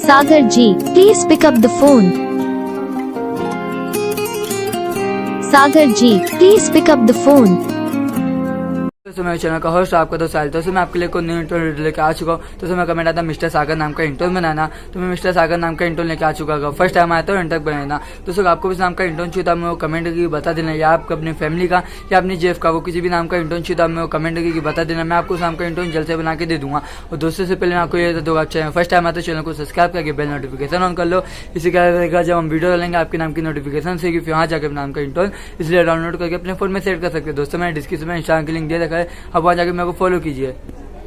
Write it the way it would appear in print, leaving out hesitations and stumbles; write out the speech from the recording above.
Sagar ji, please pick up the phone. Sagar ji, please pick up the phone. दोस्तों मेरे channel का host आपका दोस्त साहिल। दोस्तों मैं आपके लिए कोई न्यू इंट्रो लेके आ चुका हूँ। दोस्तों मैं कमेंट आता मिस्टर सागर नाम का इंट्रो बनाना, तो मैं मिस्टर सागर नाम का इंट्रो लेके आ चुका हूँ। फर्स्ट टाइम आया तो इंटर बनाना। दोस्तों आपको भी नाम का इंट्रो चाहिए था, मैं वो कमेंट करके बता देना, या आप अपनी फैमिली का या अपनी जेफ का वो किसी भी नाम का इंट्रो चाहिए था, मैं वो कमेंट करके बता देना, मैं आपको उस नाम का इंट्रो जल्द से बना के दे दूंगा। और दोस्तों से पहले मैं आपको ये बता दूंगा, चैनल फर्स्ट टाइम आता तो चैनल को सब्सक्राइब करके बेल नोटिफिकेशन ऑन कर लो। इसी क्या रहेगा, जब हम वीडियो डालेंगे आपके नाम की नोटिफिकेशन से फिर वहाँ जाकर नाम का इंट्रो इसलिए डाउनलोड करके अपने फोन में सेट कर सकते हैं। दोस्तों मैंने डिस्क्रिप्शन में इंस्टाग्राम की लिंक दे रखा है, आप वहाँ जाकर मेरे को फॉलो कीजिए।